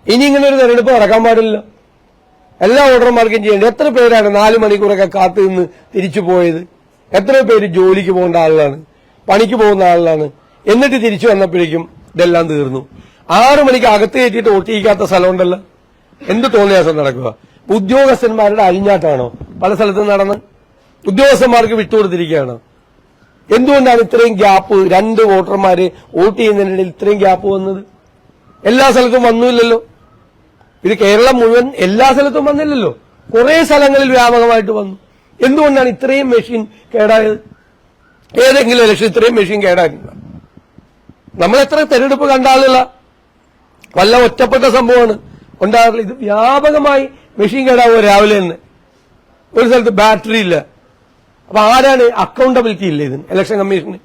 ഇനി ഇങ്ങനെ ഒരു തെരഞ്ഞെടുപ്പ് നടക്കാൻ പാടില്ല. എല്ലാ വോട്ടർമാർക്കും ചെയ്യേണ്ടത്. എത്ര പേരാണ് 4 മണിക്കൂറൊക്കെ കാത്തു നിന്ന് തിരിച്ചു പോയത്? എത്ര പേര് ജോലിക്ക് പോകേണ്ട ആളുകളാണ്, പണിക്ക് പോകുന്ന ആളുകളാണ്. എന്നിട്ട് തിരിച്ചു വന്നപ്പോഴേക്കും ഇതെല്ലാം തീർന്നു. 6 മണിക്ക് അകത്ത് കയറ്റിയിട്ട് വോട്ട് ചെയ്യിക്കാത്ത സ്ഥലമുണ്ടല്ലോ. എന്ത് തോന്നിയാസം നടക്കുക? ഉദ്യോഗസ്ഥന്മാരുടെ അഴിഞ്ഞാട്ടാണോ പല സ്ഥലത്തും നടന്ന്? ഉദ്യോഗസ്ഥന്മാർക്ക് വിട്ടുകൊടുത്തിരിക്കുകയാണ്. എന്തുകൊണ്ടാണ് ഇത്രയും ഗ്യാപ്പ്? 2 വോട്ടർമാര് വോട്ട് ചെയ്യുന്നതിനിടയിൽ ഇത്രയും ഗ്യാപ്പ് വന്നത്? എല്ലാ സ്ഥലത്തും വന്നില്ലല്ലോ. ഇത് കേരളം മുഴുവൻ എല്ലാ സ്ഥലത്തും വന്നില്ലല്ലോ. കുറെ സ്ഥലങ്ങളിൽ വ്യാപകമായിട്ട് വന്നു. എന്തുകൊണ്ടാണ് ഇത്രയും മെഷീൻ കേടായത്? ഏതെങ്കിലും ഇലക്ഷൻ ഇത്രയും മെഷീൻ കേടായിട്ടില്ല. നമ്മൾ എത്ര തെരഞ്ഞെടുപ്പ് കണ്ട ആളുകള? വല്ല ഒറ്റപ്പെട്ട സംഭവമാണ് ഉണ്ടാകാറില്ല. ഇത് വ്യാപകമായി മെഷീൻ കേടാവുക. രാവിലെ തന്നെ ഒരു സ്ഥലത്ത് ബാറ്ററി ഇല്ല. അപ്പൊ ആരാണ്? അക്കൗണ്ടബിലിറ്റി ഇല്ല ഇതിന് ഇലക്ഷൻ കമ്മീഷന്.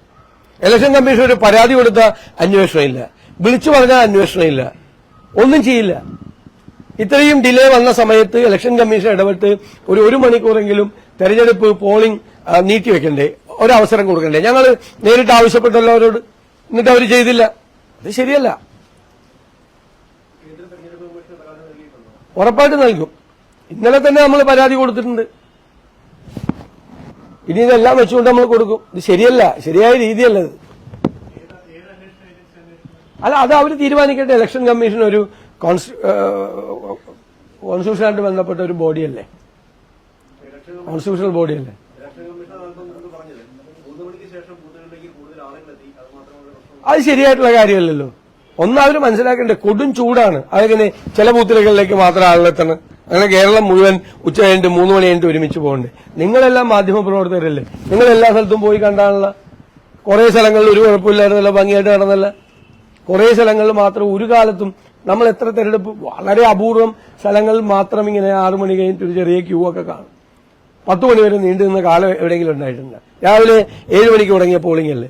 ഇലക്ഷൻ കമ്മീഷൻ ഒരു പരാതി കൊടുത്താൽ അന്വേഷണം ഇല്ല, വിളിച്ചു പറഞ്ഞാൽ അന്വേഷണം ഇല്ല, ഒന്നും ചെയ്യില്ല. ഇത്രയും ഡിലേ വന്ന സമയത്ത് ഇലക്ഷൻ കമ്മീഷൻ ഇടപെട്ട് ഒരു മണിക്കൂറെങ്കിലും തെരഞ്ഞെടുപ്പ് പോളിംഗ് നീട്ടിവെക്കണ്ടേ? ഒരവസരം കൊടുക്കണ്ടേ? ഞങ്ങൾ നേരിട്ട് ആവശ്യപ്പെട്ടല്ലോ അവരോട്, എന്നിട്ട് അവർ ചെയ്തില്ല. അത് ശരിയല്ല. ഉറപ്പായിട്ട് നൽകും. ഇന്നലെ തന്നെ നമ്മൾ പരാതി കൊടുത്തിട്ടുണ്ട്. ഇനി ഇതെല്ലാം വെച്ചുകൊണ്ട് നമ്മൾ കൊടുക്കും. ഇത് ശരിയല്ല, ശരിയായ രീതിയല്ല ഇത്. അല്ല, അത് അവർ തീരുമാനിക്കട്ടെ. ഇലക്ഷൻ കമ്മീഷൻ ഒരു കോൺസ്റ്റിറ്റ്യൂഷനായിട്ട് ബന്ധപ്പെട്ട ഒരു ബോഡിയല്ലേ, കോൺസ്റ്റിറ്റ്യൂഷണൽ ബോഡിയല്ലേ. അത് ശരിയായിട്ടുള്ള കാര്യമല്ലല്ലോ. ഒന്നവര് മനസ്സിലാക്കേണ്ടത് കൊടും ചൂടാണ്. അതെങ്ങനെ ചില ബൂത്തുകളിലേക്ക് മാത്രം ആളുകളെത്തണം? അങ്ങനെ കേരളം മുഴുവൻ ഉച്ച കഴിഞ്ഞിട്ട് 3 മണി കഴിഞ്ഞിട്ട് ഒരുമിച്ച് പോകണ്ടേ? നിങ്ങളെല്ലാം മാധ്യമപ്രവർത്തകരല്ലേ, നിങ്ങൾ എല്ലാ സ്ഥലത്തും പോയി കണ്ടാണല്ലോ. കുറെ സ്ഥലങ്ങളിൽ ഒരു കുഴപ്പമില്ലായിരുന്നല്ലോ, ഭംഗിയായിട്ട് നടന്നല്ല. കുറെ സ്ഥലങ്ങളിൽ മാത്രം ഒരു കാലത്തും നമ്മൾ എത്ര തെരഞ്ഞെടുപ്പ് വളരെ അപൂർവം സ്ഥലങ്ങളിൽ മാത്രം ഇങ്ങനെ 6 മണി കഴിഞ്ഞിട്ട് ഒരു ചെറിയ ക്യൂ ഒക്കെ കാണും. 10 മണി വരെ നീണ്ടു നിന്ന കാലം എവിടെയെങ്കിലും ഉണ്ടായിട്ടുണ്ട്? രാവിലെ 7 മണിക്ക് തുടങ്ങിയ പോളിംഗ് അല്ലേ.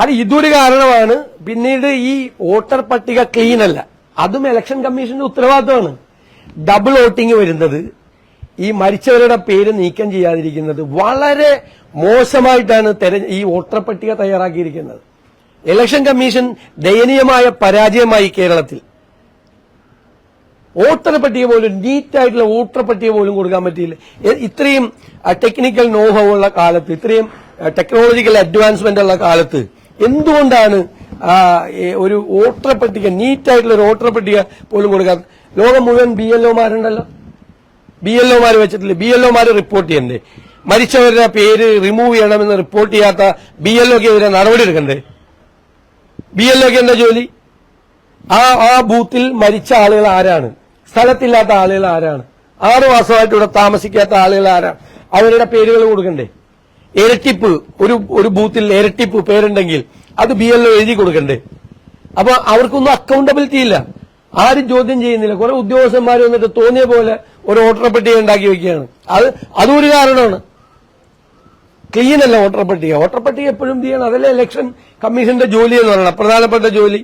അത് ഇതൊരു കാരണമാണ്. പിന്നീട് ഈ വോട്ടർ പട്ടിക ക്ലീൻ അല്ല, അതും ഇലക്ഷൻ കമ്മീഷന്റെ ഉത്തരവാദിത്തമാണ്. ഡബിൾ വോട്ടിംഗ് വരുന്നത്, ഈ മരിച്ചവരുടെ പേര് നീക്കം ചെയ്യാതിരിക്കുന്നത് വളരെ മോശമായിട്ടാണ് ഈ വോട്ടർ പട്ടിക തയ്യാറാക്കിയിരിക്കുന്നത്. ഇലക്ഷൻ കമ്മീഷൻ ദയനീയമായ പരാജയമായി കേരളത്തിൽ. വോട്ടർ പട്ടിക പോലും, നീറ്റായിട്ടുള്ള വോട്ടർ പട്ടിക പോലും കൊടുക്കാൻ പറ്റിയില്ല. ഇത്രയും ടെക്നിക്കൽ നോഹൗ ഉള്ള കാലത്ത്, ഇത്രയും ടെക്നോളജിക്കൽ അഡ്വാൻസ്മെന്റ് ഉള്ള കാലത്ത് എന്തുകൊണ്ടാണ് ഒരു വോട്ടർ പട്ടിക, നീറ്റായിട്ടുള്ള ഒരു വോട്ടർ പട്ടിക പോലും കൊടുക്കാത്ത? ലോകം മുഴുവൻ BLOമാരുണ്ടല്ലോ. BLOമാർ വെച്ചിട്ടില്ലേ? BLOമാർ റിപ്പോർട്ട് ചെയ്യണ്ടേ? മരിച്ചവരുടെ പേര് റിമൂവ് ചെയ്യണമെന്ന് റിപ്പോർട്ട് ചെയ്യാത്ത BLOക്കെതിരെ നടപടി എടുക്കണ്ടേ? BLOക്ക് എന്താ ജോലി? ആ ബൂത്തിൽ മരിച്ച ആളുകൾ ആരാണ്? സ്ഥലത്തില്ലാത്ത ആളുകൾ ആരാണ്? 6 മാസമായിട്ട് ഇവിടെ താമസിക്കാത്ത ആളുകൾ ആരാണ്? അവരുടെ പേരുകൾ കൊടുക്കണ്ടേ? ഇരട്ടിപ്പ്, ഒരു ബൂത്തിൽ ഇരട്ടിപ്പ് പേരുണ്ടെങ്കിൽ അത് BLO എഴുതി കൊടുക്കണ്ടേ? അപ്പൊ അവർക്കൊന്നും അക്കൗണ്ടബിലിറ്റി ഇല്ല, ആരും ചോദ്യം ചെയ്യുന്നില്ല. കുറെ ഉദ്യോഗസ്ഥന്മാർ വന്നിട്ട് തോന്നിയ പോലെ ഒരു വോട്ടർ പട്ടിക ഉണ്ടാക്കി വെക്കുകയാണ്. അതും ഒരു കാരണമാണ്. ക്ലീൻ അല്ല വോട്ടർ പട്ടിക. വോട്ടർ പട്ടിക എപ്പോഴും ചെയ്യണം. അതല്ലേ ഇലക്ഷൻ കമ്മീഷന്റെ ജോലി എന്ന് പറയണം, പ്രധാനപ്പെട്ട ജോലി.